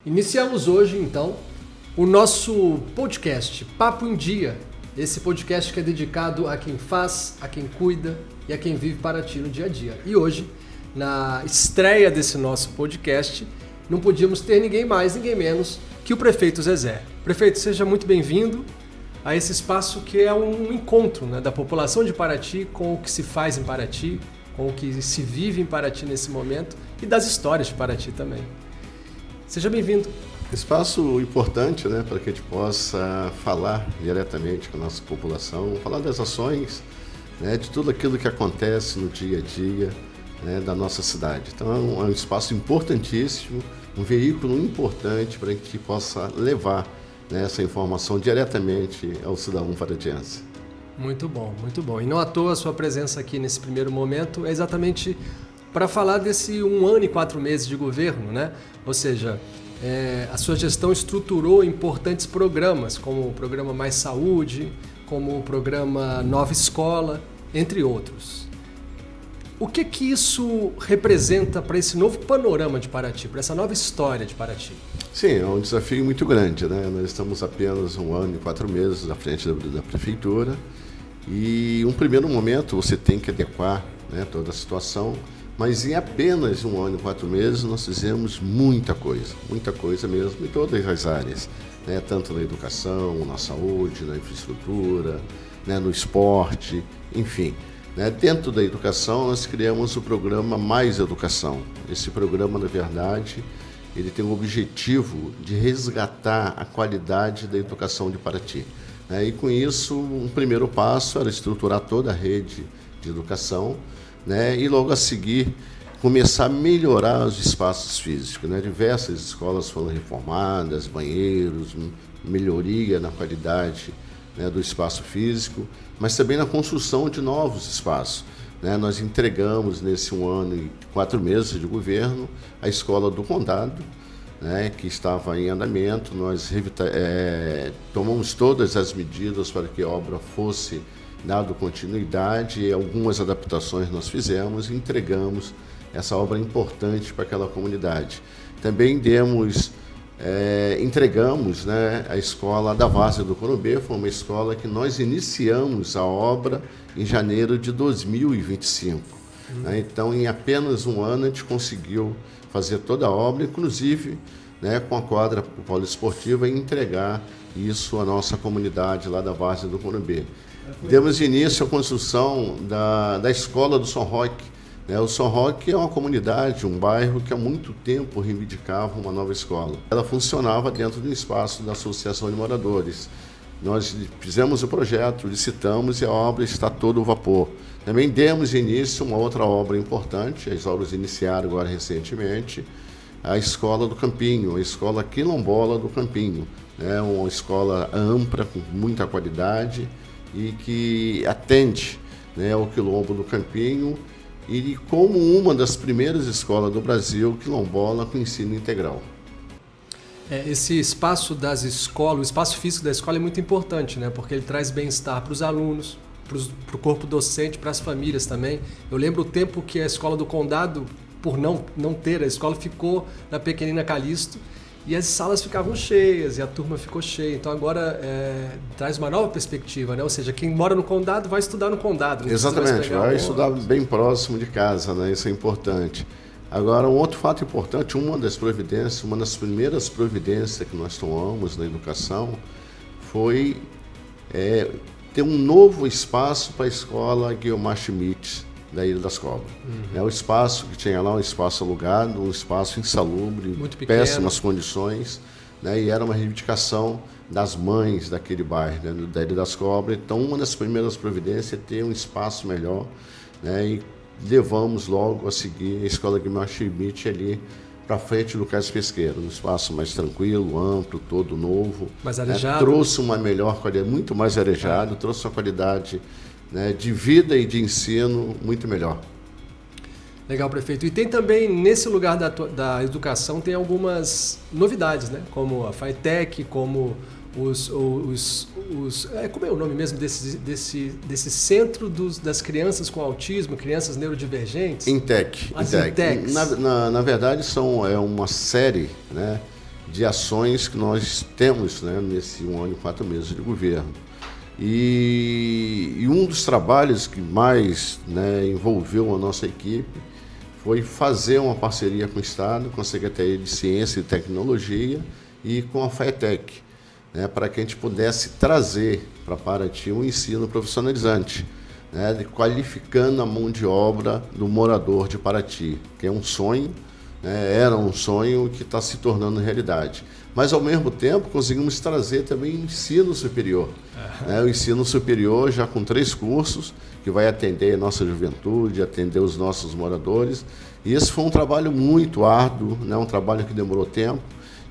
Iniciamos hoje, então, o nosso podcast Papo em Dia. Esse podcast que é dedicado a quem faz, a quem cuida e a quem vive Paraty no dia a dia. E hoje, na estreia desse nosso podcast, não podíamos ter ninguém mais, ninguém menos que o prefeito Zezé. Prefeito, seja muito bem-vindo a esse espaço que é um encontro, né, da população de Paraty com o que se faz em Paraty, com o que se vive em Paraty nesse momento e das histórias de Paraty também. Seja bem-vindo. Espaço importante, né, para que a gente possa falar diretamente com a nossa população, falar das ações, né, de tudo aquilo que acontece no dia a dia, né, da nossa cidade. Então é um espaço importantíssimo, um veículo importante para que a gente possa levar, né, essa informação diretamente ao cidadão paratiense. Muito bom, muito bom. E não à toa a sua presença aqui nesse primeiro momento é exatamente para falar desse 1 ano e 4 meses de governo, né? Ou seja, a sua gestão estruturou importantes programas, como o programa Mais Saúde, como o programa Nova Escola, entre outros. O que isso representa para esse novo panorama de Paraty, para essa nova história de Paraty? Sim, é um desafio muito grande, né? Nós estamos apenas 1 ano e 4 meses à frente da prefeitura e, um primeiro momento, você tem que adequar, né, toda a situação, mas em apenas 1 ano e 4 meses nós fizemos muita coisa mesmo, em todas as áreas, né? Tanto na educação, na saúde, na infraestrutura, né, no esporte, enfim. Né? Dentro da educação nós criamos o programa Mais Educação. Esse programa, na verdade, ele tem o objetivo de resgatar a qualidade da educação de Paraty. Né? E com isso, um primeiro passo era estruturar toda a rede de educação, né? E logo a seguir começar a melhorar os espaços físicos. Né? Diversas escolas foram reformadas, banheiros, melhoria na qualidade, né, do espaço físico, mas também na construção de novos espaços. Né? Nós entregamos nesse 1 ano e 4 meses de governo a Escola do Condado, né, que estava em andamento. Nós tomamos todas as medidas para que a obra fosse dado continuidade e algumas adaptações nós fizemos e entregamos essa obra importante para aquela comunidade. Também entregamos, né, a escola da Várzea do Corumbê. Foi uma escola que nós iniciamos a obra em janeiro de 2025. Né? Então, em apenas 1 ano, a gente conseguiu fazer toda a obra, inclusive, né, com a quadra poliesportiva, e entregar isso à nossa comunidade lá da Várzea do Corumbê. Demos início à construção da escola do São Roque. O São Roque é uma comunidade, um bairro que há muito tempo reivindicava uma nova escola. Ela funcionava dentro do espaço da Associação de Moradores. Nós fizemos o projeto, licitamos e a obra está todo vapor. Também demos início a uma outra obra importante, as obras iniciaram agora recentemente, a Escola do Campinho, a Escola Quilombola do Campinho. Uma escola ampla, com muita qualidade e que atende, né, ao Quilombo do Campinho, e como uma das primeiras escolas do Brasil quilombola com ensino integral. Esse espaço das escolas, o espaço físico da escola é muito importante, né? Porque ele traz bem-estar para os alunos, para o corpo docente, para as famílias também. Eu lembro o tempo que a escola do Condado, por não ter a escola, ficou na Pequenina Calixto e as salas ficavam cheias e a turma ficou cheia. Então agora traz uma nova perspectiva, né? Ou seja, quem mora no Condado vai estudar no Condado. Exatamente, vai estudar bem próximo de casa, né? Isso é importante. Agora, um outro fato importante, uma das primeiras providências que nós tomamos na educação foi ter um novo espaço para a escola Guiomar Schmidt, da Ilha das Cobras. O espaço que tinha lá, um espaço alugado, um espaço insalubre, péssimas condições, né? E era uma reivindicação das mães daquele bairro, né, da Ilha das Cobras. Então, uma das primeiras providências é ter um espaço melhor, né? E levamos logo a seguir a Escola Guiomar Schmidt ali para frente do Cais Pesqueiro, um espaço mais tranquilo, amplo, todo novo. Mais arejado. Trouxe uma melhor qualidade, muito mais arejado, trouxe uma qualidade, né, de vida e de ensino muito melhor. Legal, prefeito. E tem também, nesse lugar da educação, tem algumas novidades, né? Como a FATEC, como como é o nome mesmo desse centro das crianças com autismo, crianças neurodivergentes? Intec. As Intecs. Na verdade, é uma série, né, de ações que nós temos, né, nesse 1 ano e 4 meses de governo. E um dos trabalhos que mais, né, envolveu a nossa equipe foi fazer uma parceria com o Estado, com a Secretaria de Ciência e Tecnologia e com a FAETEC, né, para que a gente pudesse trazer para Paraty um ensino profissionalizante, né, qualificando a mão de obra do morador de Paraty, que é um sonho, né, era um sonho que está se tornando realidade. Mas, ao mesmo tempo, conseguimos trazer também o ensino superior. Né, o ensino superior já com 3 cursos, que vai atender a nossa juventude, atender os nossos moradores. E esse foi um trabalho muito árduo, né, um trabalho que demorou tempo.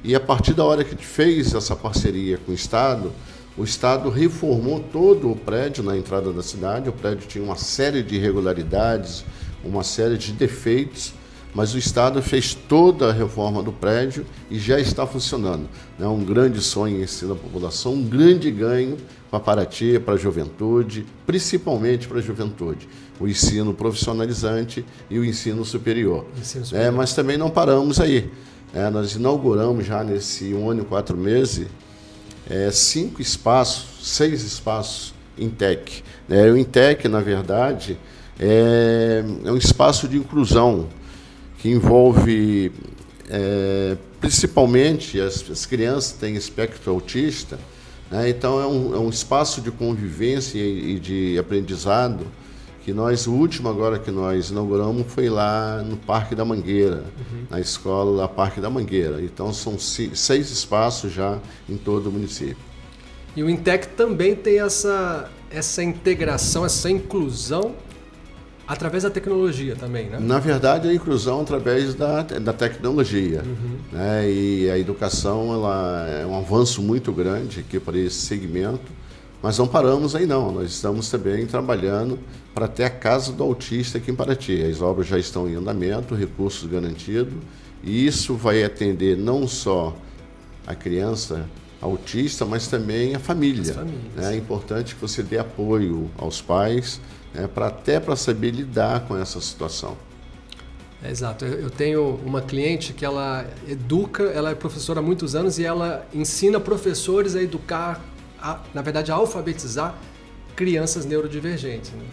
E a partir da hora que a gente fez essa parceria com o Estado reformou todo o prédio na entrada da cidade. O prédio tinha uma série de irregularidades, uma série de defeitos, mas o Estado fez toda a reforma do prédio e já está funcionando. É um grande sonho em si da população, um grande ganho para Paraty, para a juventude, principalmente para a juventude. O ensino profissionalizante e o ensino superior. Mas também não paramos aí. Nós inauguramos já nesse 1 ano e 4 meses 6 espaços Intec. O Intec, na verdade, é um espaço de inclusão que envolve principalmente as crianças que têm espectro autista, né? Então é um espaço de convivência e de aprendizado que o último agora que nós inauguramos foi lá no Parque da Mangueira, na escola da Parque da Mangueira. Então são 6 espaços já em todo o município. E o Intec também tem essa integração, essa inclusão através da tecnologia também, né? Na verdade, a inclusão através da tecnologia. Né? E a educação ela é um avanço muito grande aqui para esse segmento. Mas não paramos aí não, nós estamos também trabalhando para ter a Casa do Autista aqui em Paraty. As obras já estão em andamento, recursos garantidos, e isso vai atender não só a criança autista, mas também a família. É importante que você dê apoio aos pais, né, até para saber lidar com essa situação. Exato. Eu tenho uma cliente que ela educa, ela é professora há muitos anos e ela ensina professores a educar, na verdade, a alfabetizar crianças neurodivergentes. Né?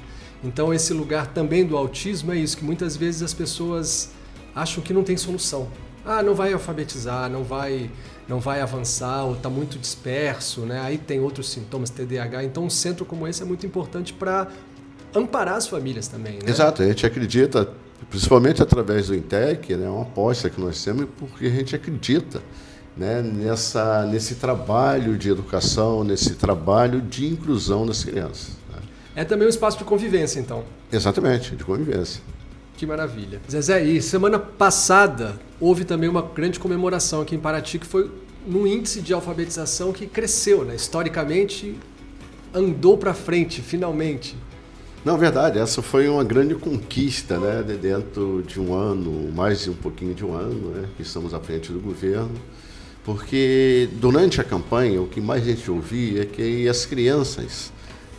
Então, esse lugar também do autismo é isso, que muitas vezes as pessoas acham que não tem solução. Não vai alfabetizar, não vai avançar, ou está muito disperso, né? Aí tem outros sintomas, TDAH. Então, um centro como esse é muito importante para amparar as famílias também. Né? Exato, a gente acredita, principalmente através do Intec, né, uma aposta que nós temos, porque a gente acredita, né, nesse trabalho de educação, nesse trabalho de inclusão das crianças. Né? É também um espaço de convivência, então. Exatamente, de convivência. Que maravilha. Zezé, e semana passada houve também uma grande comemoração aqui em Paraty, que foi no índice de alfabetização que cresceu, né? Historicamente andou para frente, finalmente. Não, verdade, essa foi uma grande conquista, né, dentro de um ano, mais de um pouquinho de um ano, né, que estamos à frente do governo. Porque durante a campanha, o que mais a gente ouvia é que as crianças,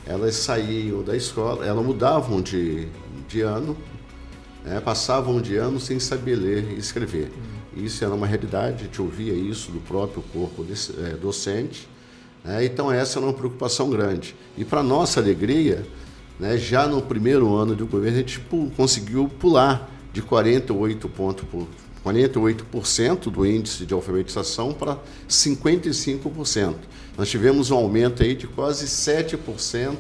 elas saíam da escola, elas mudavam de ano, né, passavam de ano sem saber ler e escrever. Isso era uma realidade, a gente ouvia isso do próprio corpo docente. Então essa era uma preocupação grande. E para nossa alegria, né, já no primeiro ano do governo, a gente conseguiu pular de 48% do índice de alfabetização para 55%. Nós tivemos um aumento aí de quase 7%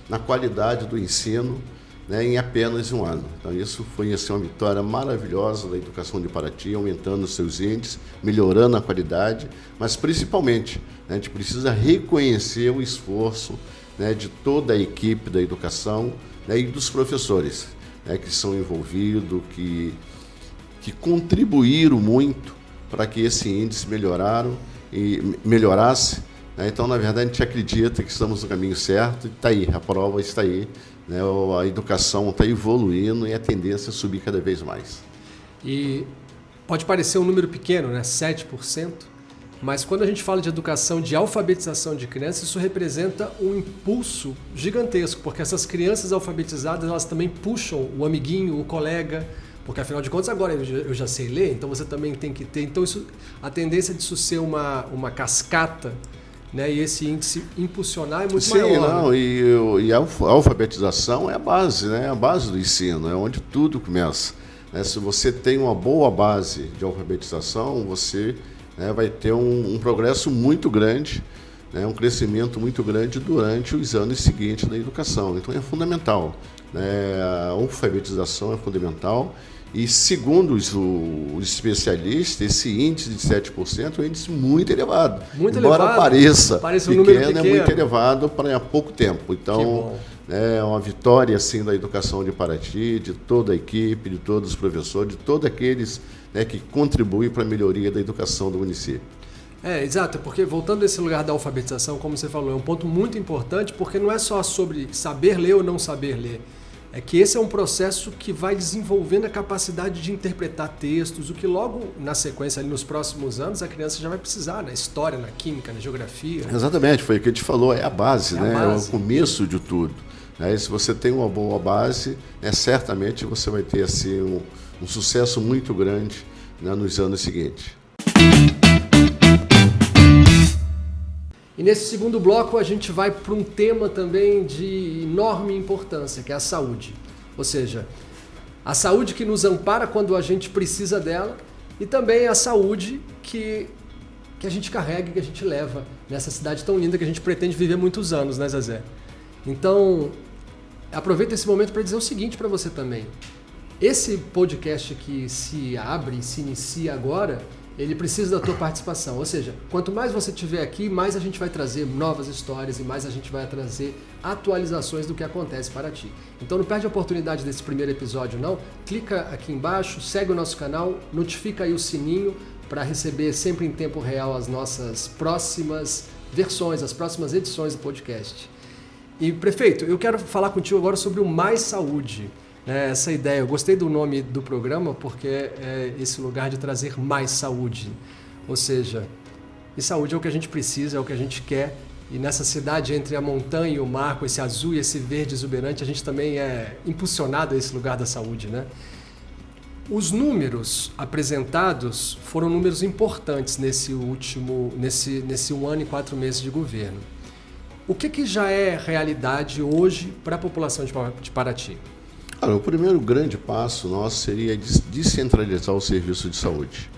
na qualidade do ensino, né, em apenas um ano. Então isso foi assim, uma vitória maravilhosa da educação de Paraty, aumentando os seus índices, melhorando a qualidade, mas principalmente, né, a gente precisa reconhecer o esforço, né, de toda a equipe da educação, né, e dos professores, né, que são envolvidos, que contribuíram muito para que esse índice melhorasse. Né? Então, na verdade, a gente acredita que estamos no caminho certo e está aí, a prova está aí, né? A educação está evoluindo e a tendência é subir cada vez mais. E pode parecer um número pequeno, né? 7%, mas quando a gente fala de educação, de alfabetização de crianças, isso representa um impulso gigantesco, porque essas crianças alfabetizadas, elas também puxam o amiguinho, o colega, Porque afinal de contas agora eu já sei ler, então você também tem que ter. Então a tendência disso ser uma cascata, né, e esse índice impulsionar é muito maior. Sim, não, né? e a alfabetização é a base, né? A base do ensino, é onde tudo começa. Né? Se você tem uma boa base de alfabetização, você, né, vai ter um progresso muito grande, né, um crescimento muito grande durante os anos seguintes da educação. Então é fundamental. Né? A alfabetização é fundamental. E segundo os especialistas, esse índice de 7% é um índice muito elevado. Embora pareça um número pequeno, é muito elevado para pouco tempo. Então, é uma vitória assim, da educação de Paraty, de toda a equipe, de todos os professores, de todos aqueles, né, que contribuem para a melhoria da educação do município. Exato, porque voltando a esse lugar da alfabetização, como você falou, é um ponto muito importante, porque não é só sobre saber ler ou não saber ler. É que esse é um processo que vai desenvolvendo a capacidade de interpretar textos, o que logo na sequência, ali nos próximos anos, a criança já vai precisar, na história, na química, na geografia. Exatamente, foi o que a gente falou, é a base, é né? A base. É o começo de tudo. E se você tem uma boa base, certamente você vai ter assim, um sucesso muito grande, né, nos anos seguintes. E nesse segundo bloco a gente vai para um tema também de enorme importância, que é a saúde. Ou seja, a saúde que nos ampara quando a gente precisa dela e também a saúde que a gente carrega, que a gente leva nessa cidade tão linda que a gente pretende viver muitos anos, né, Zezé? Então, aproveita esse momento para dizer o seguinte para você também. Esse podcast que se abre, se inicia agora, ele precisa da tua participação, ou seja, quanto mais você estiver aqui, mais a gente vai trazer novas histórias e mais a gente vai trazer atualizações do que acontece para ti. Então não perde a oportunidade desse primeiro episódio não, clica aqui embaixo, segue o nosso canal, notifica aí o sininho para receber sempre em tempo real as nossas próximas versões, as próximas edições do podcast. E prefeito, eu quero falar contigo agora sobre o Mais Saúde. Essa ideia, eu gostei do nome do programa porque é esse lugar de trazer mais saúde, ou seja, e saúde é o que a gente precisa, é o que a gente quer, e nessa cidade entre a montanha e o mar, com esse azul e esse verde exuberante, a gente também é impulsionado a esse lugar da saúde, né? Os números apresentados foram números importantes nesse 1 ano e 4 meses de governo. O que já é realidade hoje para a população de Paraty? O primeiro grande passo nosso seria descentralizar o serviço de saúde.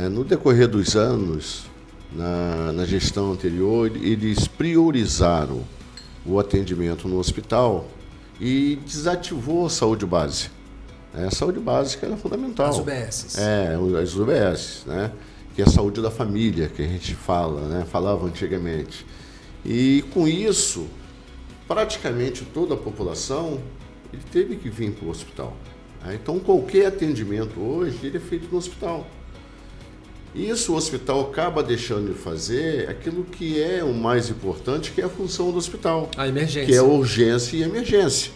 No decorrer dos anos, na gestão anterior, eles priorizaram o atendimento no hospital e desativou a saúde básica. A saúde básica era fundamental. As UBSs. As UBSs, né? Que é a saúde da família, que a gente fala, né? Falava antigamente. E com isso, praticamente toda a população ele teve que vir para o hospital. Então, qualquer atendimento hoje ele é feito no hospital. Isso o hospital acaba deixando de fazer aquilo que é o mais importante, que é a função do hospital. A emergência. Que é a urgência e emergência.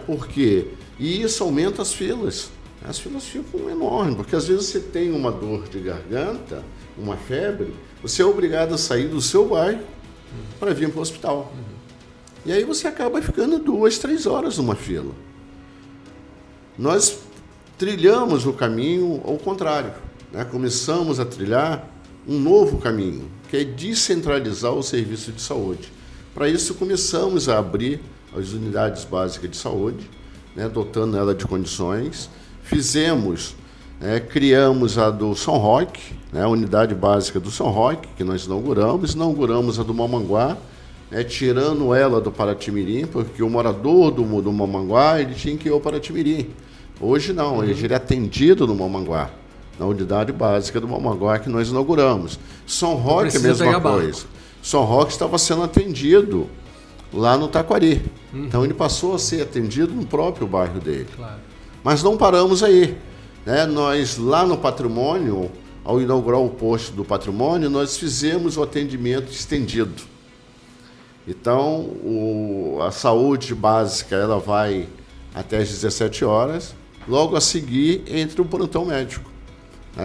Porque isso aumenta as filas. As filas ficam enormes, porque às vezes você tem uma dor de garganta, uma febre, você é obrigado a sair do seu bairro para vir para o hospital. E aí você acaba ficando 2, 3 horas numa fila. Nós trilhamos o caminho ao contrário, né? Começamos a trilhar um novo caminho, que é descentralizar o serviço de saúde. Para isso começamos a abrir as unidades básicas de saúde, né? Dotando ela de condições. Criamos a do São Roque, né? A unidade básica do São Roque, que nós inauguramos a do Mamanguá, tirando ela do Paraty-Mirim, porque o morador do Mamanguá ele tinha que ir ao Paraty-Mirim. Hoje não, ele é atendido no Mamanguá, na unidade básica do Mamanguá que nós inauguramos. São Roque é a mesma coisa. São Roque estava sendo atendido lá no Taquari. Então ele passou a ser atendido no próprio bairro dele. Claro. Mas não paramos aí. Nós lá no Patrimônio, ao inaugurar o posto do Patrimônio, nós fizemos o atendimento estendido. Então, a saúde básica ela vai até as 17 horas, logo a seguir entre o plantão médico.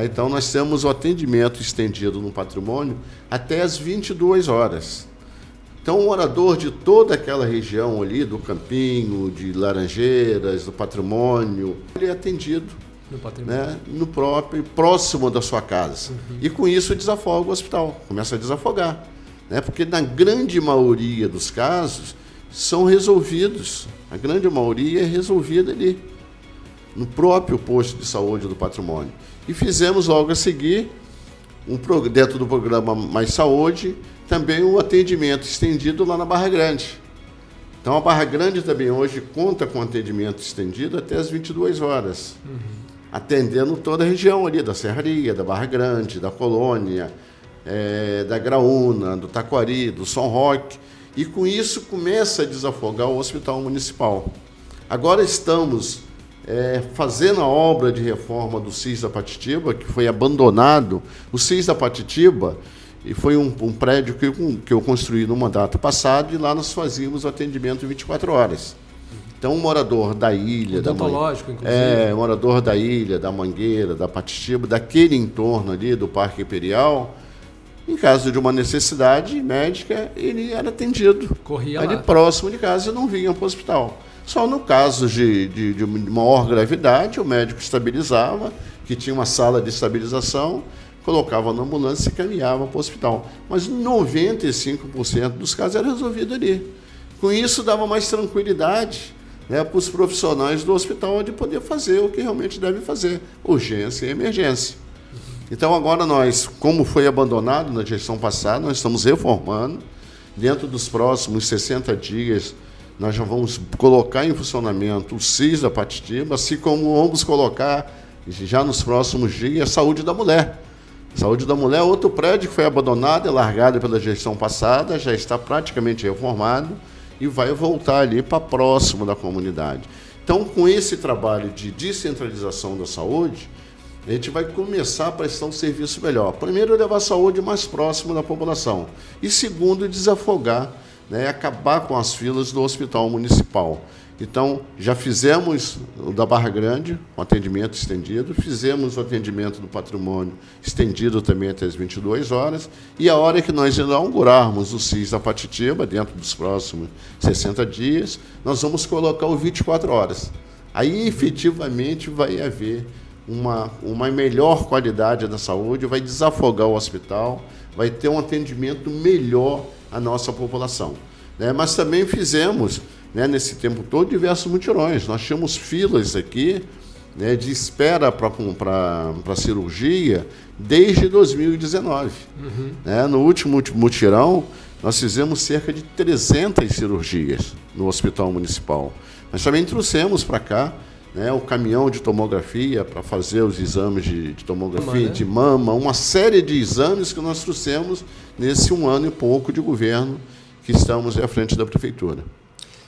Então, nós temos o atendimento estendido no Patrimônio até as 22 horas. Então, o morador de toda aquela região ali, do Campinho, de Laranjeiras, do Patrimônio, ele é atendido No patrimônio. né, no próprio, próximo da sua casa. E com isso desafoga o hospital, começa a desafogar. Né, porque na grande maioria dos casos são resolvidos, a grande maioria é resolvida ali, no próprio posto de saúde do Patrimônio. E fizemos logo a seguir, dentro do programa Mais Saúde, também um atendimento estendido lá na Barra Grande. Então a Barra Grande também hoje conta com atendimento estendido até as 22 horas, atendendo toda a região ali, da Serraria, da Barra Grande, da Colônia, da Graúna, do Taquari, do São Roque, e com isso começa a desafogar o Hospital Municipal. Agora estamos fazendo a obra de reforma do CIS da Patitiba, que foi abandonado. O CIS da Patitiba e foi um prédio que eu construí no mandato passado, e lá nós fazíamos o atendimento 24 horas. Então, um morador da ilha, odontológico, inclusive. Morador da ilha, da Mangueira, da Patitiba, daquele entorno ali do Parque Imperial, em caso de uma necessidade médica, ele era atendido. Corria ali lá. Próximo de casa, e não vinha para o hospital. Só no caso de maior gravidade, o médico estabilizava, que tinha uma sala de estabilização, colocava na ambulância e caminhava para o hospital. Mas 95% dos casos era resolvido ali. Com isso, dava mais tranquilidade, né, para os profissionais do hospital de poder fazer o que realmente devem fazer, urgência e emergência. Então, agora nós, como foi abandonado na gestão passada, nós estamos reformando. Dentro dos próximos 60 dias, nós já vamos colocar em funcionamento o CIS da Patitiba, assim como vamos colocar, já nos próximos dias, a Saúde da Mulher. Saúde da Mulher é outro prédio que foi abandonado e largado pela gestão passada, já está praticamente reformado e vai voltar ali para próximo da comunidade. Então, com esse trabalho de descentralização da saúde, a gente vai começar a prestar um serviço melhor. Primeiro, levar a saúde mais próximo da população. E segundo, desafogar, né, acabar com as filas do hospital municipal. Então, já fizemos o da Barra Grande, um atendimento estendido, fizemos o atendimento do Patrimônio estendido também até as 22 horas, e a hora que nós inaugurarmos o CIS da Patitiba, dentro dos próximos 60 dias, nós vamos colocar o 24 horas. Aí, efetivamente, vai haver uma melhor qualidade da saúde, vai desafogar o hospital, vai ter um atendimento melhor à nossa população. Né? Mas também fizemos, né, nesse tempo todo, diversos mutirões. Nós tínhamos filas aqui, né, de espera para cirurgia desde 2019. Né? No último mutirão, nós fizemos cerca de 300 cirurgias no Hospital Municipal. Nós também trouxemos para cá, né, o caminhão de tomografia para fazer os exames de tomografia, de mama, uma série de exames que nós trouxemos nesse 1 ano e pouco de governo que estamos à frente da Prefeitura.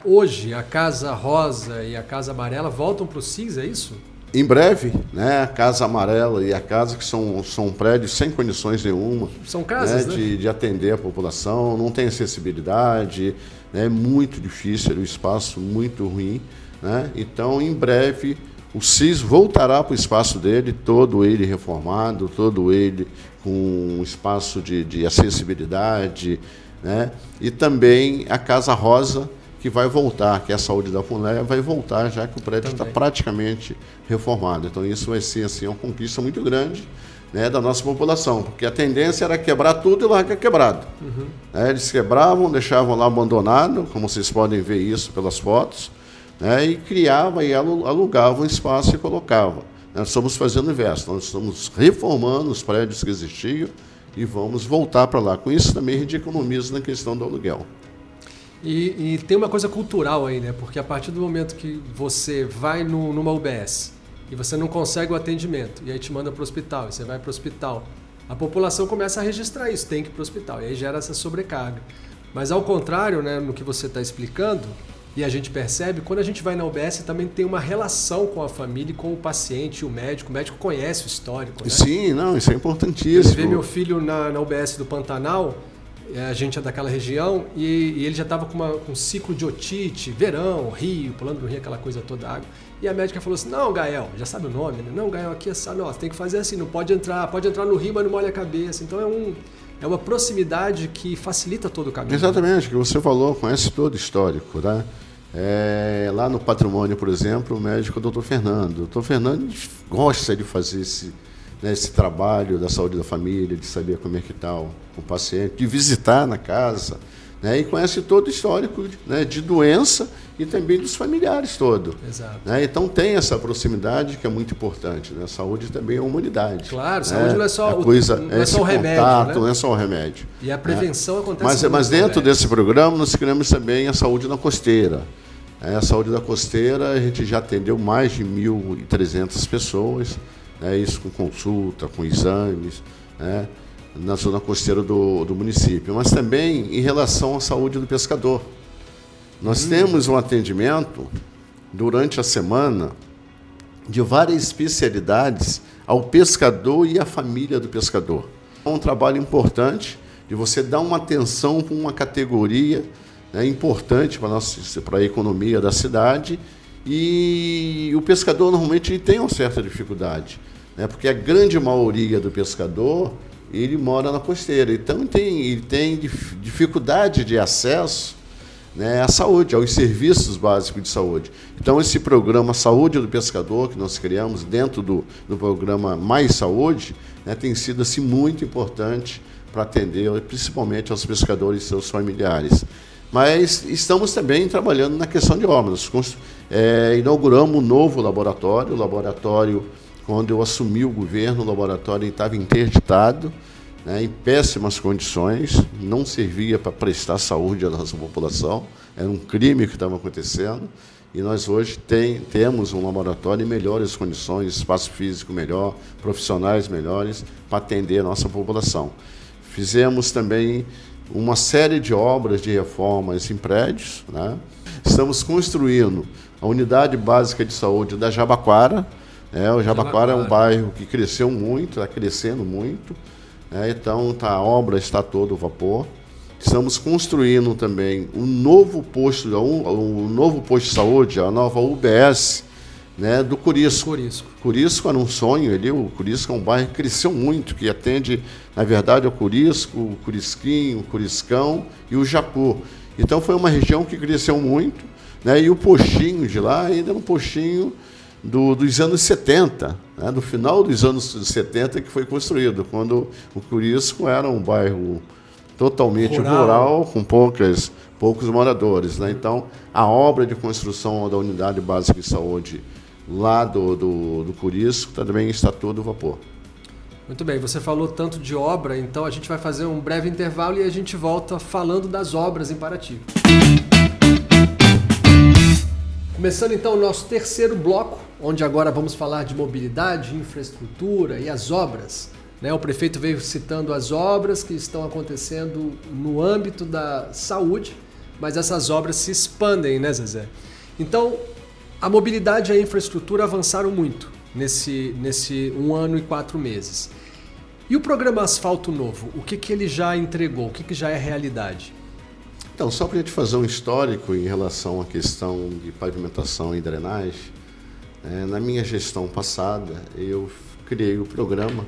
Hoje, a Casa Rosa e a Casa Amarela voltam para o CIS, é isso? Em breve, né, a Casa Amarela e a Casa, que são prédios sem condições nenhuma. São casas, né? De atender a população, não tem acessibilidade, né, é muito difícil, é um espaço muito ruim. Né? Então, em breve, o CIS voltará para o espaço dele, todo ele reformado, todo ele com um espaço de acessibilidade, né? E também a Casa Rosa, que vai voltar, que é a Saúde da Mulher, vai voltar, já que o prédio está praticamente reformado. Então, isso vai ser assim, uma conquista muito grande, né, da nossa população, porque a tendência era quebrar tudo e largar quebrado. Eles quebravam, deixavam lá abandonado, como vocês podem ver isso pelas fotos, né, e criava e alugava um espaço e colocava. Nós estamos fazendo o inverso, nós estamos reformando os prédios que existiam e vamos voltar para lá. Com isso também a gente economiza na questão do aluguel. E tem uma coisa cultural aí, né? Porque a partir do momento que você vai numa UBS e você não consegue o atendimento, e aí te manda para o hospital, e você vai para o hospital, a população começa a registrar isso, tem que ir para o hospital, e aí gera essa sobrecarga. Mas ao contrário, né, no que você está explicando, e a gente percebe, quando a gente vai na UBS também tem uma relação com a família e com o paciente, o médico conhece o histórico, né? Sim, não, isso é importantíssimo. Eu levei meu filho na UBS do Pantanal, a gente é daquela região, e ele já estava com um ciclo de otite, verão, rio, pulando no rio, aquela coisa toda, água. E a médica falou assim, não, Gael, já sabe o nome, né? Não, Gael, aqui é só, não, você tem que fazer assim, não pode entrar no rio, mas não molha a cabeça. Então é uma proximidade que facilita todo o caminho. Exatamente, que você falou, conhece todo o histórico, tá? Lá no Patrimônio, por exemplo, o médico é o Dr. Fernando. O Dr. Fernando gosta de fazer esse trabalho da saúde da família, de saber como é que está o paciente, de visitar na casa, né? E conhece todo o histórico, né, de doença e também dos familiares todo. Exato. Né? Então tem essa proximidade que é muito importante. Né? Saúde também é humanidade. Claro, né? saúde não é só o remédio. Contato, né? não é só o remédio. E a prevenção acontece Mas dentro desse programa nós criamos também a saúde na costeira. A saúde da costeira, a gente já atendeu mais de 1.300 pessoas, né? Isso com consulta, com exames, né? Na zona costeira do município. Mas também em relação à saúde do pescador. Nós temos um atendimento durante a semana de várias especialidades ao pescador e à família do pescador. É um trabalho importante de você dar uma atenção para uma categoria, né, importante para a economia da cidade, e o pescador normalmente tem uma certa dificuldade, né, porque a grande maioria do pescador ele mora na costeira, então ele tem dificuldade de acesso, né, à saúde, aos serviços básicos de saúde. Então esse programa Saúde do Pescador, que nós criamos dentro do programa Mais Saúde, né, tem sido assim, muito importante para atender principalmente aos pescadores e seus familiares. Mas estamos também trabalhando na questão de obras. Inauguramos um novo laboratório. O laboratório, quando eu assumi o governo, o laboratório estava interditado, né, em péssimas condições, não servia para prestar saúde à nossa população, era um crime que estava acontecendo, e nós hoje temos um laboratório em melhores condições, espaço físico melhor, profissionais melhores, para atender a nossa população. Fizemos também uma série de obras de reformas em prédios, né? Estamos construindo a unidade básica de saúde da Jabaquara. O Jabaquara é um bairro que cresceu muito, está crescendo muito, né? Então a obra está todo vapor. Estamos construindo também um novo posto de saúde, a nova UBS, né, do Curisco. Curisco era um sonho ali, o Curisco é um bairro que cresceu muito, que atende, na verdade, ao Curisco, o Curisquinho, o Curiscão e o Jacu. Então foi uma região que cresceu muito, né, e o postinho de lá ainda era um postinho dos anos 70, né, do final dos anos 70 que foi construído, quando o Curisco era um bairro totalmente rural com poucos moradores, né? Então, a obra de construção da unidade básica de saúde lá do Curisco também está todo vapor. Muito bem, você falou tanto de obra, então a gente vai fazer um breve intervalo e a gente volta falando das obras em Paraty. Começando então o nosso terceiro bloco, onde agora vamos falar de mobilidade, infraestrutura e as obras. O prefeito veio citando as obras que estão acontecendo no âmbito da saúde, mas essas obras se expandem, né, Zezé? Então, a mobilidade e a infraestrutura avançaram muito nesse 1 ano e 4 meses. E o programa Asfalto Novo, o que ele já entregou? O que já é realidade? Então, só para a gente fazer um histórico em relação à questão de pavimentação e drenagem, na minha gestão passada, eu criei o programa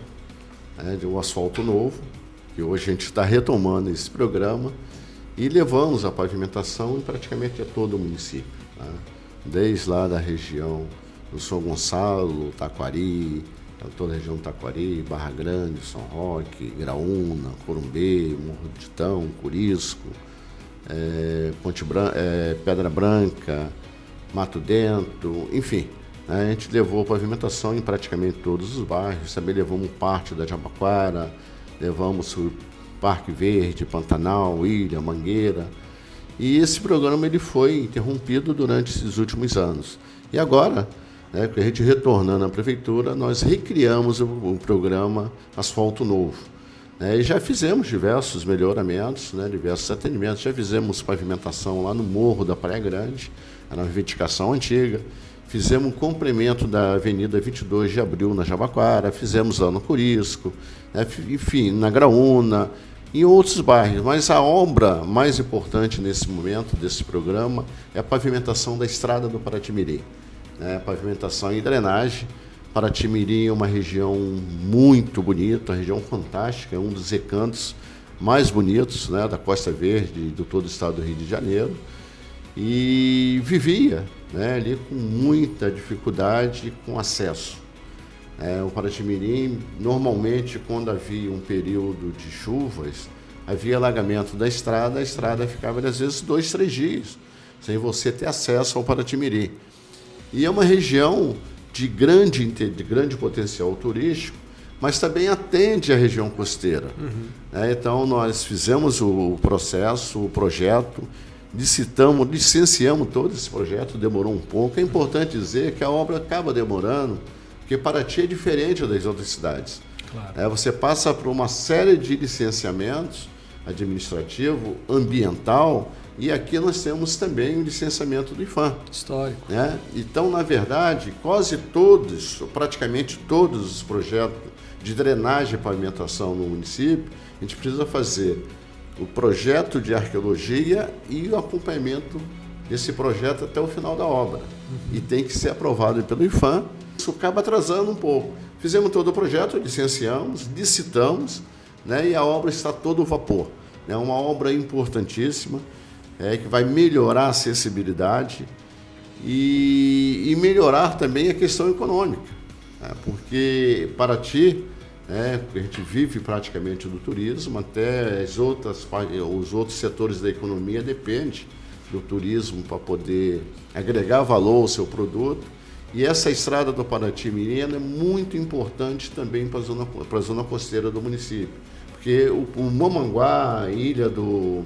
de um Asfalto Novo, que hoje a gente está retomando esse programa, e levamos a pavimentação em praticamente a todo o município, né? Desde lá da região do São Gonçalo, Taquari, toda a região do Taquari, Barra Grande, São Roque, Graúna, Corumbê, Morro de Titão, Curisco, Pedra Branca, Mato Dentro, enfim. A gente levou a pavimentação em praticamente todos os bairros, também levamos parte da Jabaquara, levamos o Parque Verde, Pantanal, Ilha, Mangueira. E esse programa ele foi interrompido durante esses últimos anos. E agora, com a gente retornando à prefeitura, nós recriamos o programa Asfalto Novo. E já fizemos diversos melhoramentos, diversos atendimentos. Já fizemos pavimentação lá no Morro da Praia Grande, na reivindicação antiga. Fizemos um complemento da Avenida 22 de Abril, na Jabaquara, fizemos lá no Curisco, enfim, na Graúna, em outros bairros. Mas a obra mais importante nesse momento desse programa é a pavimentação da estrada do Paraty-Mirim. Pavimentação e drenagem. Paraty-Mirim é uma região muito bonita, uma região fantástica, é um dos recantos mais bonitos, né, da Costa Verde do todo o estado do Rio de Janeiro, e vivia, né, ali com muita dificuldade com acesso. O Paraty-Mirim, normalmente, quando havia um período de chuvas, havia alagamento da estrada, a estrada ficava, às vezes, 2, 3 dias, sem você ter acesso ao Paraty-Mirim. E é uma região de grande potencial turístico, mas também atende a região costeira. Então, nós fizemos o projeto, licenciamos todo esse projeto, demorou um pouco. É importante dizer que a obra acaba demorando, porque Paraty é diferente das outras cidades. Claro. Você passa por uma série de licenciamentos administrativo, ambiental, e aqui nós temos também o licenciamento do IPHAN. Histórico. Então, na verdade, praticamente todos os projetos de drenagem e pavimentação no município, a gente precisa fazer o projeto de arqueologia e o acompanhamento desse projeto até o final da obra. E tem que ser aprovado pelo IPHAN. Isso acaba atrasando um pouco. Fizemos todo o projeto, licenciamos, licitamos, e a obra está todo vapor. É uma obra importantíssima, que vai melhorar a acessibilidade e melhorar também a questão econômica. Porque Paraty, a gente vive praticamente do turismo, até os outros setores da economia dependem do turismo para poder agregar valor ao seu produto. E essa estrada do Paraty-Mirim é muito importante também para a zona costeira do município. Porque o Mamanguá, a ilha do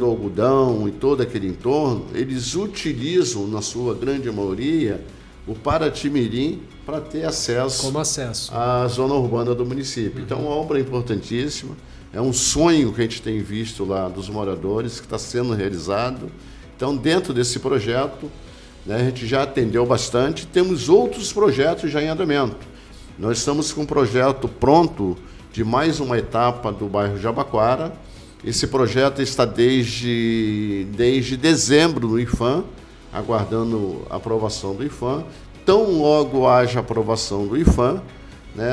Algodão e todo aquele entorno, eles utilizam, na sua grande maioria, o Paraty-Mirim para ter acesso à zona urbana do município. Então, é uma obra importantíssima, é um sonho que a gente tem visto lá dos moradores, que está sendo realizado. Então, dentro desse projeto, a gente já atendeu bastante, temos outros projetos já em andamento. Nós estamos com um projeto pronto de mais uma etapa do bairro Jabaquara. Esse projeto está desde dezembro no IPHAN, aguardando a aprovação do IPHAN. Tão logo haja aprovação do IPHAN,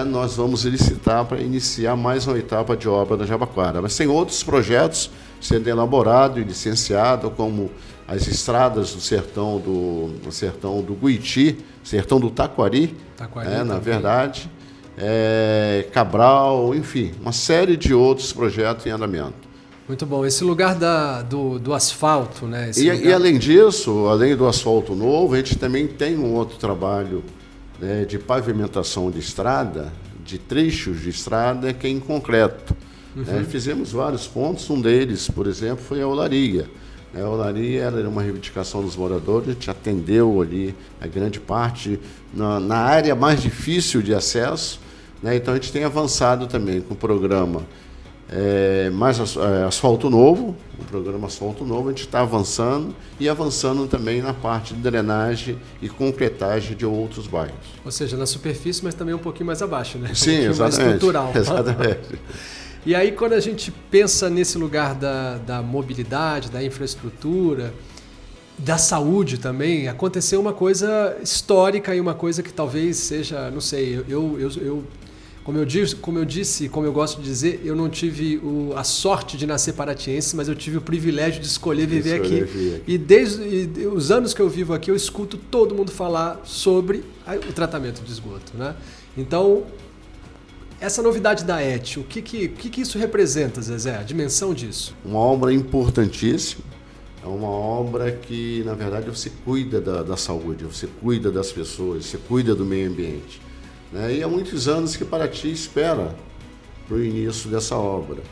nós vamos licitar para iniciar mais uma etapa de obra da Jabaquara. Mas tem outros projetos sendo elaborados e licenciados, como as estradas do sertão do Guiti, sertão do Taquari, na verdade, Cabral, enfim, uma série de outros projetos em andamento. Muito bom. Esse lugar do asfalto, né? E além disso, além do asfalto novo, a gente também tem um outro trabalho, de pavimentação de estrada, de trechos de estrada, que é em concreto. Fizemos vários pontos, um deles, por exemplo, foi a Olaria. A Olaria era uma reivindicação dos moradores, a gente atendeu ali a grande parte na área mais difícil de acesso, então a gente tem avançado também com o programa Asfalto Novo, o programa Asfalto Novo, a gente está avançando também na parte de drenagem e concretagem de outros bairros. Ou seja, na superfície, mas também um pouquinho mais abaixo, né? Sim, exatamente. Mais estrutural. Exatamente. E aí, quando a gente pensa nesse lugar da mobilidade, da infraestrutura, da saúde também, aconteceu uma coisa histórica e uma coisa que talvez seja, não sei, como eu gosto de dizer, eu não tive a sorte de nascer paratiense, mas eu tive o privilégio de escolher viver aqui. E desde os anos que eu vivo aqui, eu escuto todo mundo falar sobre o tratamento de esgoto, né? Então, essa novidade da ET, o que isso representa, Zezé? A dimensão disso? Uma obra importantíssima, é uma obra que, na verdade, você cuida da saúde, você cuida das pessoas, você cuida do meio ambiente. E há muitos anos que Paraty espera para o início dessa obra.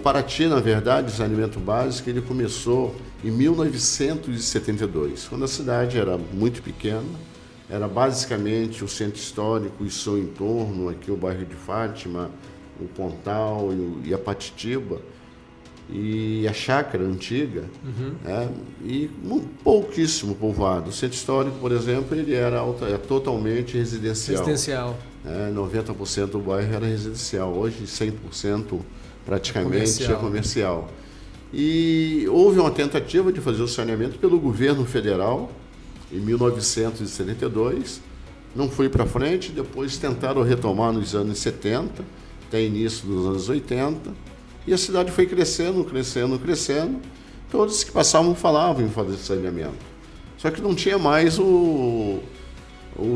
Paraty, na verdade, o saneamento básico, ele começou em 1972, quando a cidade era muito pequena. Era basicamente o centro histórico e seu entorno, aqui o bairro de Fátima, o Pontal e a Patitiba, e a chácara antiga, e pouquíssimo povoado. O centro histórico, por exemplo, ele era totalmente residencial. 90% do bairro era residencial, hoje 100% praticamente é comercial. E houve uma tentativa de fazer o saneamento pelo governo federal, em 1972, não foi para frente, depois tentaram retomar nos anos 70, até início dos anos 80, e a cidade foi crescendo. Todos que passavam falavam em fazer saneamento. Só que não tinha mais o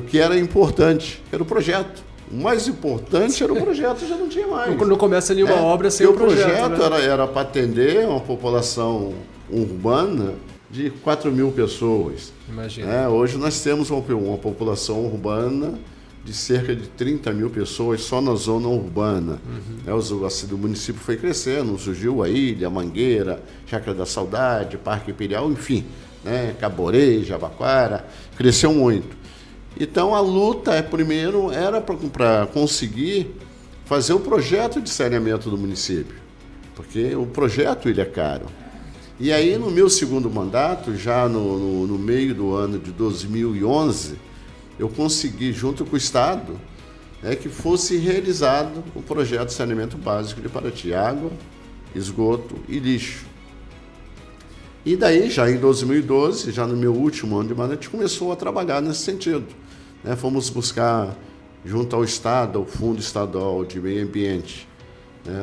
que era importante, era o projeto. O mais importante era o projeto, já não tinha mais. Não começa nenhuma obra sem o projeto. O projeto era para atender uma população urbana de 4.000 pessoas. Imagina. Hoje nós temos uma população urbana de cerca de 30.000 pessoas só na zona urbana. O município foi crescendo, surgiu a Ilha, Mangueira, Chácara da Saudade, Parque Imperial, enfim, Caborê, Jabaquara, cresceu muito. Então a luta primeiro era para conseguir fazer o projeto de saneamento do município, porque o projeto ele é caro. E aí no meu segundo mandato, já no meio do ano de 2011, eu consegui, junto com o Estado, que fosse realizado o projeto de saneamento básico de Paraty, água, esgoto e lixo. E daí, já em 2012, já no meu último ano de mandato, a gente começou a trabalhar nesse sentido. Fomos buscar, junto ao Estado, ao Fundo Estadual de Meio Ambiente,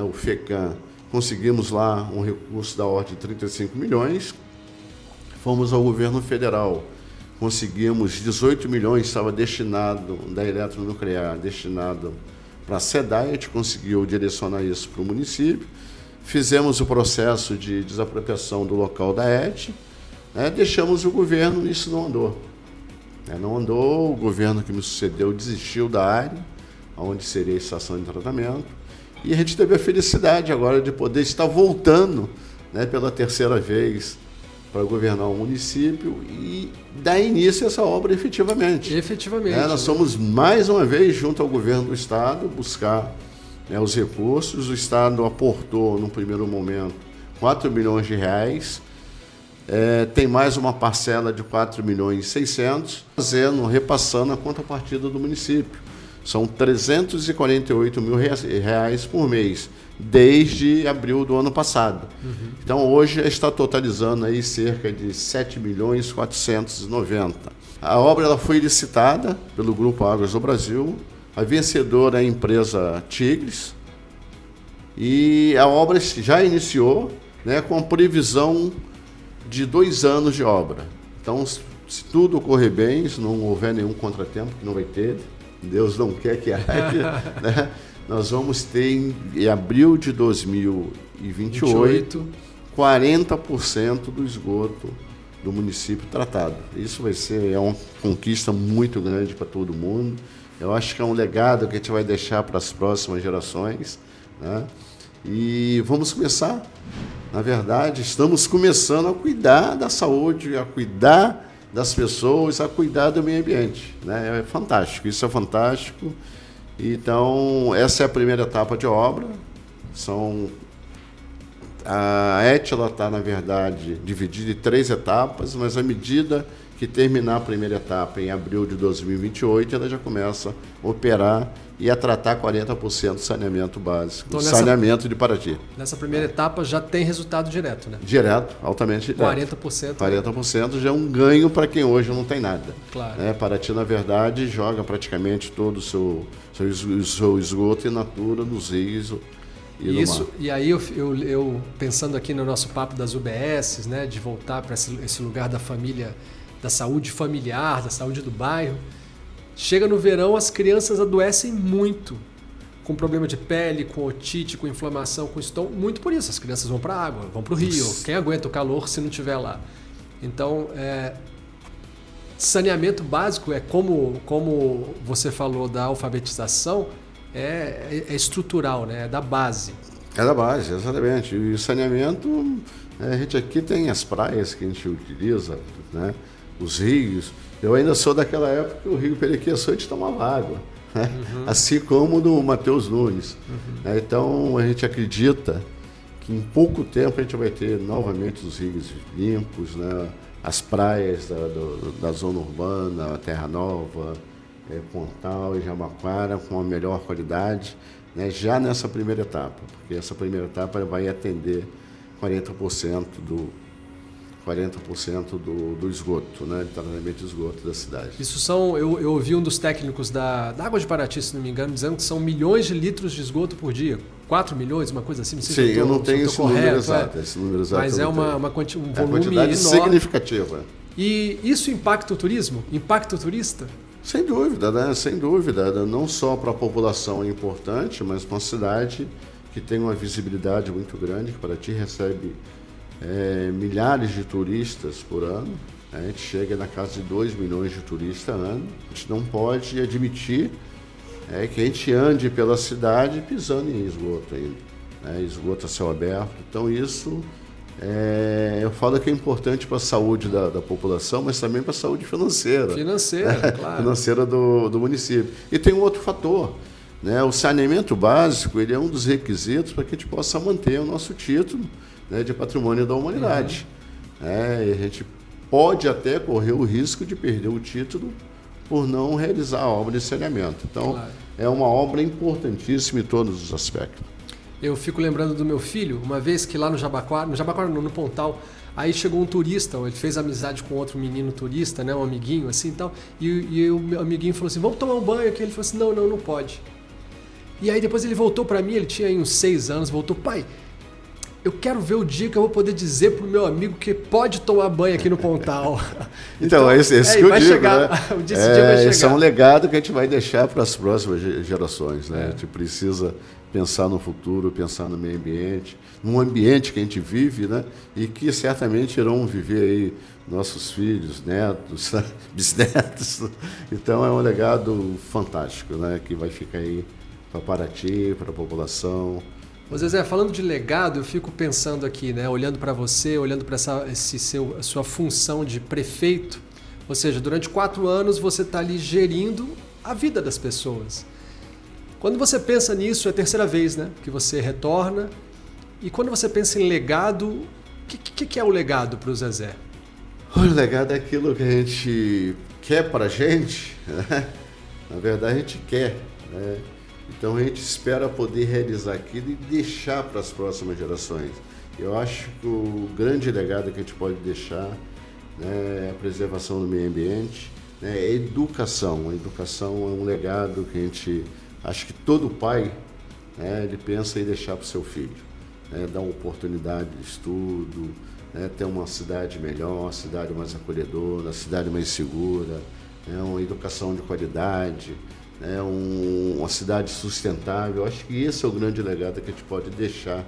o FECAM, conseguimos lá um recurso da ordem de 35 milhões. Fomos ao governo federal, conseguimos 18 milhões, estava destinado, da eletronuclear, destinado para a SEDAI, a gente conseguiu direcionar isso para o município. Fizemos o processo de desapropriação do local da ET, deixamos o governo e isso não andou. Não andou, o governo que me sucedeu desistiu da área, onde seria a estação de tratamento, e a gente teve a felicidade agora de poder estar voltando pela terceira vez para governar o município e dar início a essa obra efetivamente. Nós fomos mais uma vez junto ao governo do Estado buscar os recursos. O Estado aportou, no primeiro momento, 4 milhões de reais. Tem mais uma parcela de 4 milhões e 600, repassando a contrapartida do município. São 348 mil reais por mês, desde abril do ano passado. Então, hoje está totalizando aí cerca de 7 milhões 490. A obra ela foi licitada pelo Grupo Águas do Brasil. A vencedora é a empresa Tigres. E a obra já iniciou, com a previsão de 2 anos de obra. Então, se tudo ocorrer bem, se não houver nenhum contratempo, que não vai ter, Deus não quer que haja, nós vamos ter em abril de 2028 40% do esgoto do município tratado. Isso vai ser uma conquista muito grande para todo mundo. Eu acho que é um legado que a gente vai deixar para as próximas gerações. E vamos começar. Na verdade, estamos começando a cuidar da saúde, a cuidar das pessoas, a cuidar do meio ambiente. É fantástico, isso é fantástico. Então, essa é a primeira etapa de obra. A ET está, na verdade, dividida em 3 etapas, mas à medida que terminar a primeira etapa em abril de 2028, ela já começa a operar e a tratar 40% do saneamento básico, então, saneamento de Paraty. Nessa primeira etapa já tem resultado direto, né? Direto, altamente direto. 40%. 40% já é um ganho para quem hoje não tem nada. Claro. Paraty, na verdade, joga praticamente todo o seu esgoto in natura nos rios e no mar. E aí eu pensando aqui no nosso papo das UBSs, de voltar para esse lugar da família, da saúde familiar, da saúde do bairro. Chega no verão, as crianças adoecem muito, com problema de pele, com otite, com inflamação, com estômago, muito por isso. As crianças vão para a água, vão para o rio. Quem aguenta o calor se não estiver lá? Então, saneamento básico é como você falou da alfabetização, é estrutural, é da base. É da base, exatamente. E o saneamento, a gente aqui tem as praias que a gente utiliza, os rios. Eu ainda sou daquela época que o Rio Periqueçu a gente tomava água, assim como no Mateus Nunes. Então, a gente acredita que em pouco tempo a gente vai ter novamente os rios limpos, as praias da zona urbana, Terra Nova, Pontal e Jabaquara com a melhor qualidade, já nessa primeira etapa, porque essa primeira etapa vai atender 40% 40% do esgoto, né, de tratamento de esgoto da cidade. Isso são, eu ouvi um dos técnicos da Água de Paraty, se não me engano, dizendo que são milhões de litros de esgoto por dia. 4 milhões, uma coisa assim. Não sei Sim, se eu não tenho esse número exato. Mas é um volume quantidade enorme. Significativa. E isso impacta o turismo? Impacta o turista? Sem dúvida, né? Sem dúvida. Não só para a população é importante, mas para uma cidade que tem uma visibilidade muito grande, que Paraty recebe milhares de turistas por ano. A gente chega na casa de 2 milhões de turistas ano. A gente não pode admitir que a gente ande pela cidade pisando em esgoto ainda, esgoto a céu aberto. Então isso, eu falo que é importante para a saúde da população, mas também para a saúde financeira. Claro. Financeira do município. E tem um outro fator, né? O saneamento básico, ele é um dos requisitos para que a gente possa manter o nosso título, né, de patrimônio da humanidade. E a gente pode até correr o risco de perder o título por não realizar a obra de saneamento. Então, é uma obra importantíssima em todos os aspectos. Eu fico lembrando do meu filho, uma vez que lá no Jabaquara não, no Pontal, aí chegou um turista, ele fez amizade com outro menino turista, né, um amiguinho assim e tal, e o meu amiguinho falou assim, vamos tomar um banho aqui? Ele falou assim, não pode. E aí depois ele voltou para mim, ele tinha aí uns 6 anos, voltou, pai, eu quero ver o dia que eu vou poder dizer pro meu amigo que pode tomar banho aqui no Pontal. Então esse que eu digo, chegar, né? Esse dia vai chegar. Esse é um legado que a gente vai deixar para as próximas gerações, né? A gente precisa pensar no futuro, pensar no meio ambiente, num ambiente que a gente vive, né? E que certamente irão viver aí nossos filhos, netos, bisnetos. Então é um legado fantástico, né? Que vai ficar aí para Paraty, para a população. Ô Zezé, falando de legado, eu fico pensando aqui, né, olhando para você, olhando para a sua função de prefeito, ou seja, durante 4 anos você está ali gerindo a vida das pessoas. Quando você pensa nisso, é a 3ª vez, né, que você retorna, e quando você pensa em legado, o que é o legado para o Zezé? O legado é aquilo que a gente quer para a gente, né? Na verdade a gente quer, né? Então a gente espera poder realizar aquilo e deixar para as próximas gerações. Eu acho que o grande legado que a gente pode deixar, né, é a preservação do meio ambiente, né, é a educação. A educação é um legado que a gente, acho que todo pai, né, ele pensa em deixar para o seu filho, né, dar uma oportunidade de estudo, né, ter uma cidade melhor, uma cidade mais acolhedora, uma cidade mais segura, né, uma educação de qualidade, uma cidade sustentável. Acho que esse é o grande legado que a gente pode deixar,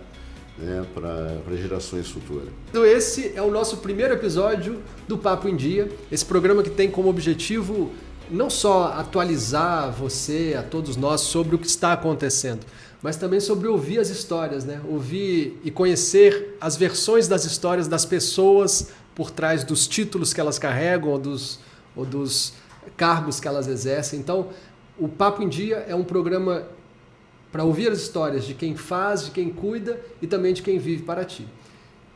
né, para gerações futuras. Então esse é o nosso primeiro episódio do Papo em Dia, esse programa que tem como objetivo não só atualizar você, a todos nós, sobre o que está acontecendo, mas também sobre ouvir as histórias, né? Ouvir e conhecer as versões das histórias das pessoas por trás dos títulos que elas carregam ou dos cargos que elas exercem. Então, o Papo em Dia é um programa para ouvir as histórias de quem faz, de quem cuida e também de quem vive Paraty.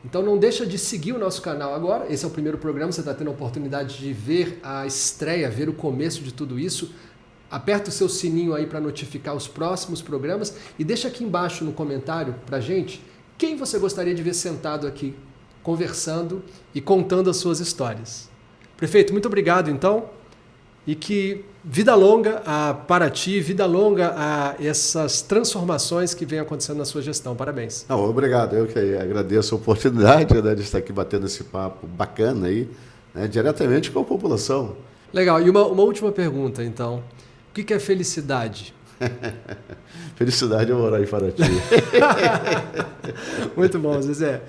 Então não deixa de seguir o nosso canal agora. Esse é o primeiro programa, você está tendo a oportunidade de ver a estreia, ver o começo de tudo isso. Aperta o seu sininho aí para notificar os próximos programas e deixa aqui embaixo no comentário para a gente quem você gostaria de ver sentado aqui conversando e contando as suas histórias. Prefeito, muito obrigado então. E que vida longa a Paraty, vida longa a essas transformações que vem acontecendo na sua gestão. Parabéns. Não, obrigado. Eu que agradeço a oportunidade, né, de estar aqui batendo esse papo bacana aí, né, diretamente com a população. Legal. E uma última pergunta, então. O que é felicidade? Felicidade é morar em Paraty. Muito bom, Zezé.